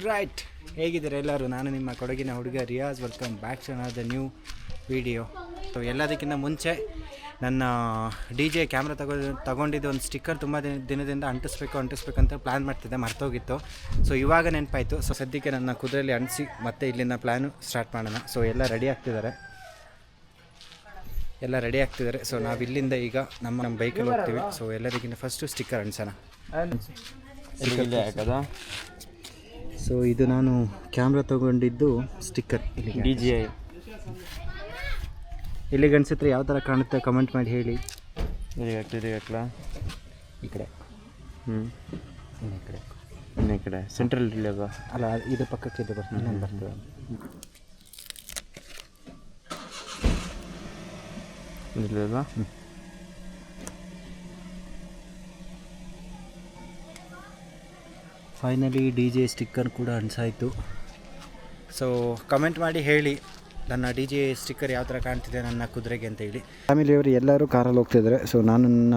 Right, ಹೇಗಿದ್ದೀರಾ ಎಲ್ಲರೂ? ನಾನು ನಿಮ್ಮ ಕೊಡಗಿನ ಹುಡುಗ Riyaz. Welcome back to another new video. So ಎಲ್ಲದಕ್ಕಿಂತ ಮುಂಚೆ ನನ್ನ ಡಿ ಜೆ ಕ್ಯಾಮ್ರಾ ತಗೊಂಡಿದ್ದು ಒಂದು ಸ್ಟಿಕ್ಕರ್ ತುಂಬ ದಿನದಿಂದ ಅಂಟಿಸ್ಬೇಕಂತ ಪ್ಲ್ಯಾನ್ ಮಾಡ್ತಿದ್ದೆ, ಮರ್ತೋಗಿತ್ತು. ಸೊ ಇವಾಗ ನೆನಪಾಯಿತು. ಸೊ ಸದ್ಯಕ್ಕೆ ನನ್ನ ಕುದುರೆಯಲ್ಲಿ ಅಂಟಿಸಿ ಮತ್ತೆ ಇಲ್ಲಿಂದ ಪ್ಲ್ಯಾನು ಸ್ಟಾರ್ಟ್ ಮಾಡೋಣ. ಸೊ ಎಲ್ಲ ರೆಡಿ ಆಗ್ತಿದ್ದಾರೆ. ಸೊ ನಾವು ಇಲ್ಲಿಂದ ಈಗ ನಮ್ಮ ಬೈಕಲ್ಲಿ ಹೋಗ್ತೀವಿ. ಸೊ ಎಲ್ಲದಕ್ಕಿಂತ ಫಸ್ಟು ಸ್ಟಿಕ್ಕರ್ ಅಂಟಿಸೋಣ. ಸೊ ಇದು ನಾನು ಕ್ಯಾಮ್ರಾ ತೊಗೊಂಡಿದ್ದು ಸ್ಟಿಕ್ಕರ್ ಇಲ್ಲಿಗೆ ಅನಿಸುತ್ತೆ. ಯಾವ ಥರ ಕಾಣುತ್ತೆ ಕಮೆಂಟ್ ಮಾಡಿ ಹೇಳಿ. ಈ ಕಡೆ ಈ ಕಡೆ ಸೆಂಟ್ರಲ್ ಇಲ್ಲವ ಅಲ್ಲ, ಇದು ಪಕ್ಕಕ್ಕೆ ಇದು ಬರ್ತದೆ. ಇಲ್ಲವಾ? ಫೈನಲಿ ಡಿ ಜೆ ಸ್ಟಿಕ್ಕರ್ ಕೂಡ ಅನ್ಸಾಯಿತು. ಸೊ ಕಮೆಂಟ್ ಮಾಡಿ ಹೇಳಿ ನನ್ನ ಡಿ ಜೆ ಸ್ಟಿಕ್ಕರ್ ಯಾವ ಥರ ಕಾಣ್ತಿದೆ ನನ್ನ ಕುದುರೆಗೆ ಅಂತ ಹೇಳಿ. ಫ್ಯಾಮಿಲಿಯವರು ಎಲ್ಲರೂ ಕಾರಲ್ಲಿ ಹೋಗ್ತಿದ್ದಾರೆ. ಸೊ ನಾನು ನನ್ನ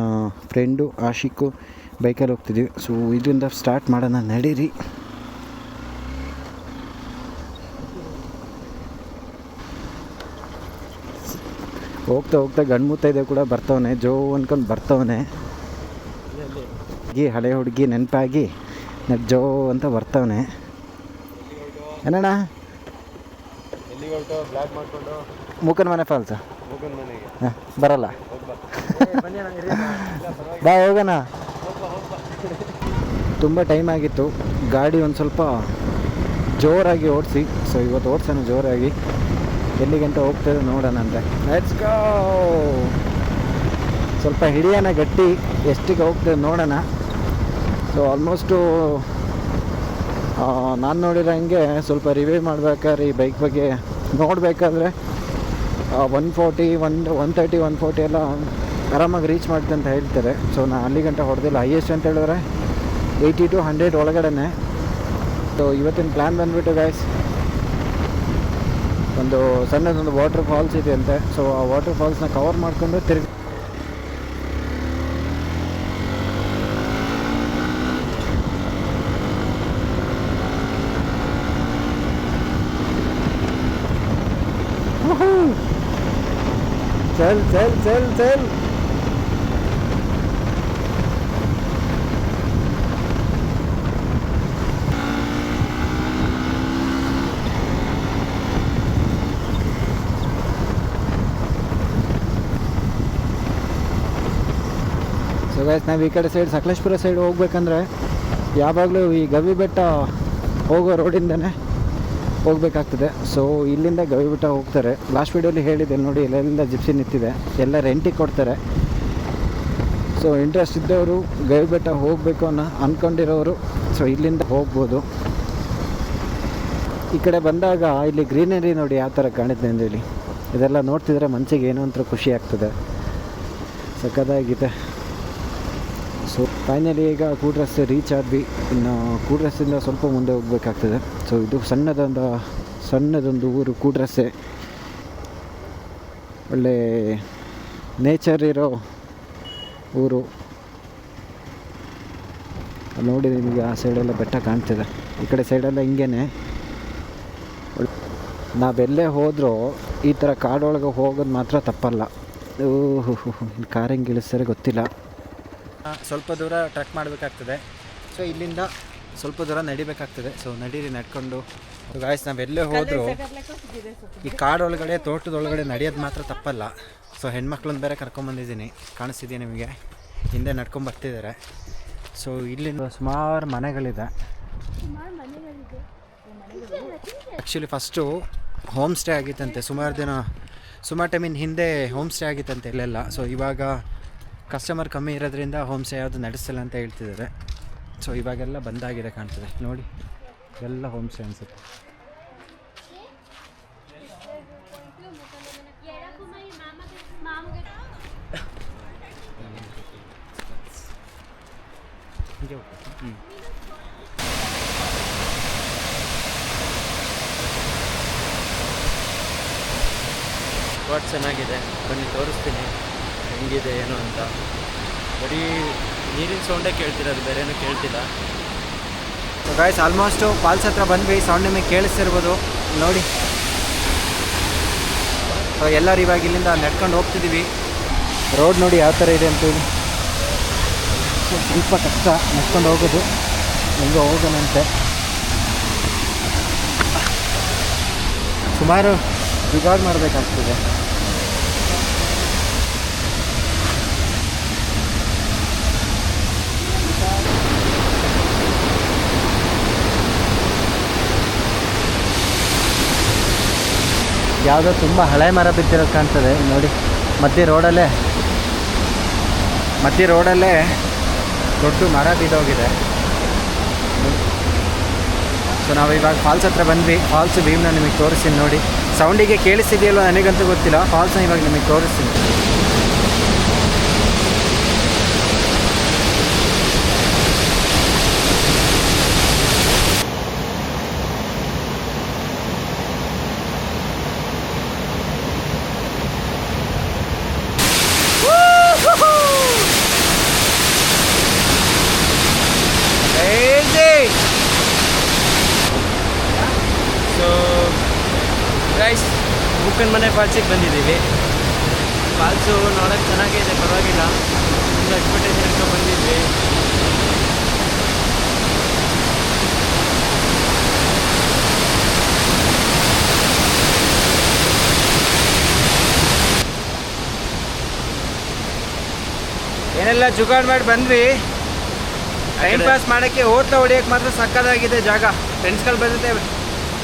ಫ್ರೆಂಡು ಆಶಿಕು ಬೈಕಲ್ಲಿ ಹೋಗ್ತಿದ್ದೀವಿ. ಸೊ ಇದರಿಂದ ಸ್ಟಾರ್ಟ್ ಮಾಡೋಣ, ನಡೀರಿ. ಹೋಗ್ತಾ ಗಂಡ್ಮುತ್ತೈದೆ ಕೂಡ ಬರ್ತವನೆ, ಜೋ ಅನ್ಕೊಂಡು ಬರ್ತವನೆ. ಹಳೆ ಹುಡುಗಿ ನೆನಪಾಗಿ ಜೋ ಅಂತ ಬರ್ತವನೆ. ಏನಣ್ಣ? ಮೂಕನ್ ಮನೆ ಫಾಲ್ಸ ಬರಲ್ಲ, ಬಾ ಹೋಗೋಣ. ತುಂಬ ಟೈಮ್ ಆಗಿತ್ತು, ಗಾಡಿ ಒಂದು ಸ್ವಲ್ಪ ಜೋರಾಗಿ ಓಡಿಸಿ. ಸೊ ಇವತ್ತು ಓಡಿಸೋಣ ಜೋರಾಗಿ. ಎಲ್ಲಿಗಂತ ಹೋಗ್ತದೆ ನೋಡೋಣ ಅಂದರೆ ಲೆಟ್ಸ್ ಗೋ. ಸ್ವಲ್ಪ ಹಿಡಿಯೋಣ ಗಟ್ಟಿ, ಎಷ್ಟಿಗೆ ಹೋಗ್ತದೆ ನೋಡೋಣ. ಸೊ ಆಲ್ಮೋಸ್ಟು ನಾನು ನೋಡಿರೋ ಹಂಗೆ ಸ್ವಲ್ಪ ರಿವ್ಯೂ ಮಾಡ್ಬೇಕಾದ್ರೆ ಈ ಬೈಕ್ ಬಗ್ಗೆ ನೋಡಬೇಕಾದ್ರೆ 140, 130, 140 ಎಲ್ಲ ಆರಾಮಾಗಿ ರೀಚ್ ಮಾಡುತ್ತೆ ಅಂತ ಹೇಳ್ತಾರೆ. ಸೊ ನಾನು ಅಲ್ಲಿ ಗಂಟೆ ಹೊಡೆದಿಲ್ಲ. ಹೈಯೆಸ್ಟ್ ಅಂತ ಹೇಳಿದ್ರೆ 80 to 100 ಒಳಗಡೆ. ಸೊ ಇವತ್ತಿನ ಪ್ಲ್ಯಾನ್ ಬಂದುಬಿಟ್ಟು ಗೈಸ್, ಒಂದು ಸಣ್ಣದೊಂದು ವಾಟರ್ ಫಾಲ್ಸ್ ಇದೆ ಅಂತೆ. ಸೊ ಆ ವಾಟರ್ ಫಾಲ್ಸ್ನ ಕವರ್ ಮಾಡಿಕೊಂಡು ತಿರುಗಿ ಚಲ್. ಸೊ ಗೈಸ್, ನಾವು ಈ ಕಡೆ ಸೈಡ್ ಸಕಲೇಶ್ಪುರ ಸೈಡ್ ಹೋಗ್ಬೇಕಂದ್ರೆ ಯಾವಾಗಲೂ ಈ ಗವಿ ಬೆಟ್ಟ ಹೋಗೋ ರೋಡಿಂದನೇ ಹೋಗ್ಬೇಕಾಗ್ತದೆ. ಸೊ ಇಲ್ಲಿಂದ ಗವಿ ಬೆಟ್ಟ ಹೋಗ್ತಾರೆ. ಲಾಸ್ಟ್ ವೀಡಿಯೋಲಿ ಹೇಳಿದೆ ನೋಡಿ, ಎಲ್ಲೆಲ್ಲಿಂದ ಜಿಪ್ಸಿ ನಿಂತಿದೆ, ಎಲ್ಲ ರೆಂಟಿಗೆ ಕೊಡ್ತಾರೆ. ಸೊ ಇಂಟ್ರೆಸ್ಟ್ ಇದ್ದವರು ಗವಿ ಬೆಟ್ಟ ಹೋಗಬೇಕು ಅಂದ್ಕೊಂಡಿರೋರು ಸೊ ಇಲ್ಲಿಂದ ಹೋಗ್ಬೋದು. ಈ ಕಡೆ ಬಂದಾಗ ಇಲ್ಲಿ ಗ್ರೀನರಿ ನೋಡಿ ಯಾವ ಥರ ಕಾಣುತ್ತೆ ಅಂದೇಳಿ. ಇದೆಲ್ಲ ನೋಡ್ತಿದ್ರೆ ಮನಸ್ಸಿಗೆ ಏನೋ ಒಂಥರ ಖುಷಿ ಆಗ್ತದೆ, ಸಕ್ಕತ್ತಾಗಿದೆ. ಸೊ ಫೈನಲಿ ಈಗ ಕೂಡ್ರಸ್ ರೀಚ್ ಆದ್ವಿ. ಇನ್ನು ಕೂಡ್ರಸ್ಸಿಂದ ಸ್ವಲ್ಪ ಮುಂದೆ ಹೋಗ್ಬೇಕಾಗ್ತದೆ. ಸೊ ಇದು ಸಣ್ಣದೊಂದು ಊರು ಕೂಡ್ರಸ್ಸೆ. ಒಳ್ಳೆ ನೇಚರ್ ಇರೋ ಊರು ನೋಡಿ. ನಿಮಗೆ ಆ ಸೈಡೆಲ್ಲ ಬೆಟ್ಟ ಕಾಣ್ತಿದೆ, ಈ ಕಡೆ ಸೈಡೆಲ್ಲ ಹಿಂಗೇನೆ. ನಾವೆಲ್ಲೇ ಹೋದರೂ ಈ ಥರ ಕಾಡೊಳಗೆ ಹೋಗೋದು ಮಾತ್ರ ತಪ್ಪಲ್ಲ. ಇಲ್ಲಿ ಕಾರ್ ಹೆಂಗೆ ಇಳಿಸ್ತಾರೆ ಗೊತ್ತಿಲ್ಲ. ಸ್ವಲ್ಪ ದೂರ ಟ್ರೆಕ್ ಮಾಡಬೇಕಾಗ್ತದೆ. ಸೊ ಇಲ್ಲಿಂದ ಸ್ವಲ್ಪ ದೂರ ನಡಿಬೇಕಾಗ್ತದೆ. ಸೊ ನಡ್ಕೊಂಡು ಗಾಯ್ಸ್, ನಾವೆಲ್ಲೇ ಹೋದರೂ ಈ ಕಾಡೊಳಗಡೆ ತೋಟದೊಳಗಡೆ ನಡೆಯೋದು ಮಾತ್ರ ತಪ್ಪಲ್ಲ. ಸೊ ಹೆಣ್ಮಕ್ಳನ್ನ ಬೇರೆ ಕರ್ಕೊಂಬಂದಿದ್ದೀನಿ, ಕಾಣಿಸ್ತಿದ್ದೀನಿ ನಿಮಗೆ, ಹಿಂದೆ ನಡ್ಕೊಂಬರ್ತಿದ್ದಾರೆ. ಸೊ ಇಲ್ಲಿಂದ ಸುಮಾರು ಮನೆಗಳಿದೆ. ಆ್ಯಕ್ಚುಲಿ ಫಸ್ಟು ಹೋಮ್ ಸ್ಟೇ ಆಗಿತ್ತಂತೆ, ಸುಮಾರು ಟೈಮಿನ ಹಿಂದೆ ಹೋಮ್ ಸ್ಟೇ ಆಗಿತ್ತಂತೆ ಇಲ್ಲೆಲ್ಲ. ಸೊ ಇವಾಗ ಕಸ್ಟಮರ್ ಕಮ್ಮಿ ಇರೋದ್ರಿಂದ ಹೋಮ್ ಸ್ಟೇ ಯಾವುದು ನಡೆಸಲ್ಲ ಅಂತ ಹೇಳ್ತಿದ್ದಾರೆ. ಸೊ ಇವಾಗೆಲ್ಲ ಬಂದಾಗಿದೆ ಕಾಣ್ತದೆ ನೋಡಿ, ಎಲ್ಲ ಹೋಮ್ ಸ್ಟೇ ಅನಿಸುತ್ತೆ. ಸ್ಪಾಟ್ ಚೆನ್ನಾಗಿದೆ, ಬನ್ನಿ ತೋರಿಸ್ತೀನಿ ಹೆಂಗಿದೆ ಏನು ಅಂತ. ಬರೀ ನೀರಿನ ಸೌಂಡೇ ಕೇಳ್ತಿರೋದು, ಬೇರೆನೂ ಕೇಳ್ತಿಲ್ಲ. ಗಾಯ್ಸ್ ಆಲ್ಮೋಸ್ಟು ಫಾಲ್ಸ್ ಹತ್ರ ಬಂದ್ವಿ. ಸೌಂಡ್ ನಿಮಗೆ ಕೇಳಿಸ್ತಿರ್ಬೋದು ನೋಡಿ. ಸೊ ಎಲ್ಲರೂ ಇವಾಗ ಇಲ್ಲಿಂದ ನಡ್ಕೊಂಡು ಹೋಗ್ತಿದ್ದೀವಿ. ರೋಡ್ ನೋಡಿ ಯಾವ ಥರ ಇದೆ ಅಂತೇಳಿ. ಸೊ ಸ್ವಲ್ಪ ಕಷ್ಟ ನಡ್ಕೊಂಡು ಹೋಗೋದು, ಹೆಂಗೋ ಹೋಗೋಣಂತೆ. ಸುಮಾರು ಜುಗಾಡ್ ಮಾಡಬೇಕಾಗ್ತದೆ. ಯಾವುದೋ ತುಂಬ ಹಳೆ ಮರ ಬಿದ್ದಿರೋದು ಕಾಣ್ತದೆ ನೋಡಿ. ಮಧ್ಯೆ ರೋಡಲ್ಲೇ ದೊಡ್ಡ ಮರ ಬಿದ್ದೋಗಿದೆ. ಸೊ ನಾವು ಇವಾಗ ಫಾಲ್ಸ್ ಹತ್ರ ಬಂದ್ವಿ. ಫಾಲ್ಸ್ ವ್ಯೂನ ನಿಮಗೆ ತೋರಿಸ್ತೀನಿ ನೋಡಿ. ಸೌಂಡಿಗೆ ಕೇಳಿಸಿದೆಯಲ್ಲೋ ನನಗಂತೂ ಗೊತ್ತಿಲ್ಲ. ಫಾಲ್ಸ್ನ ಇವಾಗ ನಿಮಗೆ ತೋರಿಸ್ತೀನಿ. ಸೊ ಗೈಸ್, ಬುಕ್ಕನ ಮನೆ ಫಾಲ್ಸಿಗೆ ಬಂದಿದ್ದೀವಿ. ಫಾಲ್ಸು ನೋಡೋಕ್ಕೆ ಚೆನ್ನಾಗಿದೆ, ಪರವಾಗಿಲ್ಲ. ತುಂಬ ಎಕ್ಸ್ಪೆಕ್ಟೇಷನ್ ಇಟ್ಕೊಂಡು ಬಂದಿದ್ವಿ. ಏನೆಲ್ಲ ಜುಗಾಡ್ ಮಾಡಿ ಬಂದ್ವಿ. ಟೈಮ್ ಪಾಸ್ ಮಾಡೋಕ್ಕೆ, ಹೋಟ್ಲ ಹೊಡಿಯೋಕ್ಕೆ ಮಾತ್ರ ಸಕ್ಕತ್ತಾಗಿದೆ ಜಾಗ. ಫ್ರೆಂಡ್ಸ್ಗಳು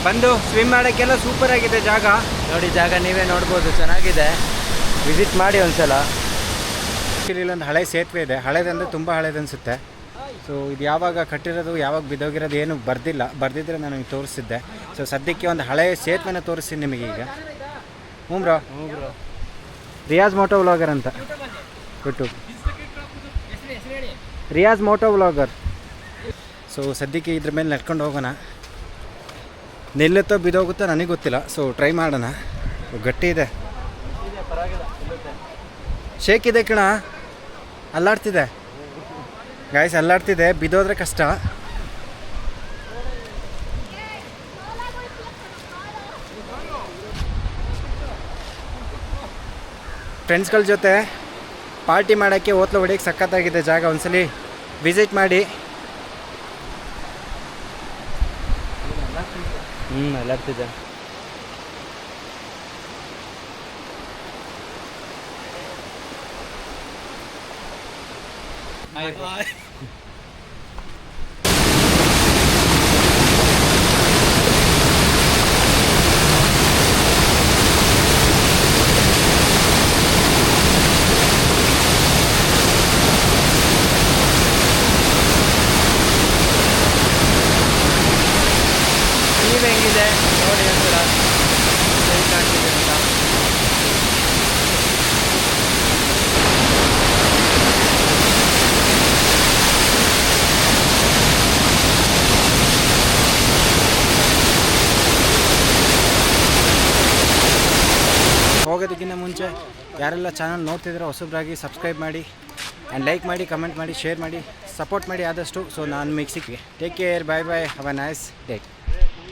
ಬಂದು ಸ್ವಿಮ್ ಮಾಡೋಕ್ಕೆಲ್ಲ ಸೂಪರ್ ಆಗಿದೆ ಜಾಗ. ನೋಡಿ, ಜಾಗ ನೀವೇ ನೋಡ್ಬೋದು, ಚೆನ್ನಾಗಿದೆ. ವಿಸಿಟ್ ಮಾಡಿ ಒಂದ್ಸಲ. ಇಲ್ಲೊಂದು ಹಳೆ ಸೇತುವೆ ಇದೆ. ಹಳೇದಂದರೆ ತುಂಬ ಹಳೇದನ್ಸುತ್ತೆ. ಸೊ ಇದು ಯಾವಾಗ ಕಟ್ಟಿರೋದು, ಯಾವಾಗ ಬಿದ್ದೋಗಿರೋದು ಏನು ಬರ್ದಿದ್ರೆ ನಾನು ನಿಮಗೆ ತೋರಿಸಿದ್ದೆ. ಸೊ ಸದ್ಯಕ್ಕೆ ಒಂದು ಹಳೆ ಸೇತುವೆನ ತೋರಿಸ್ತೀನಿ ನಿಮಗೆ ಈಗ. ಹ್ಞೂ ಬ್ರೋ. ರಿಯಾಜ್ ಮೋಟೋ ವ್ಲಾಗರ್ ಅಂತ YouTube. Riyaz moto vlogger. So ಸದ್ಯಕ್ಕೆ ಇದ್ರ ಮೇಲೆ ನಡ್ಕೊಂಡು ಹೋಗೋಣ. ನಿಲ್ಲುತ್ತೋ ಬಿದ್ದೋಗುತ್ತೋ ನನಗೆ ಗೊತ್ತಿಲ್ಲ. ಸೊ ಟ್ರೈ ಮಾಡೋಣ. ಗಟ್ಟಿ ಇದೆ, ಶೇಕ್ ಇದೆ ಕಣ, ಅಲ್ಲಾಡ್ತಿದೆ ಗಾಯ್ಸ್, ಅಲ್ಲಾಡ್ತಿದೆ. ಬಿದ್ದೋದ್ರೆ ಕಷ್ಟ. ಫ್ರೆಂಡ್ಸ್ಗಳ ಜೊತೆ ಪಾರ್ಟಿ ಮಾಡೋಕ್ಕೆ, ಹೋಟ್ಲ ಹೊಡಿಯೋಕ್ಕೆ ಸಖತ್ತಾಗಿದೆ ಜಾಗ. ಒಂದ್ಸಲಿ ವಿಸಿಟ್ ಮಾಡಿ. ಅಲ್ಲಾಡ್ತಿದೆ. ಹೆಂಗಿದೆ ನೋಡಿ ಒಂಥರ ಸರಿ ಕಾಣ್ತಿದೆ ಅಂತ. ಹೋಗೋದಕ್ಕಿಂತ ಮುಂಚೆ ಯಾರೆಲ್ಲ ಚಾನಲ್ ನೋಡ್ತಿದ್ರೆ ಹೊಸಬ್ರಾಗಿ ಸಬ್ಸ್ಕ್ರೈಬ್ ಮಾಡಿ ಆ್ಯಂಡ್ ಲೈಕ್ ಮಾಡಿ, ಕಮೆಂಟ್ ಮಾಡಿ, ಶೇರ್ ಮಾಡಿ, ಸಪೋರ್ಟ್ ಮಾಡಿ ಆದಷ್ಟು. ಸೊ ನಾನು ಮಿಕ್ಸಿಗೆ take care, bye bye, have a nice day.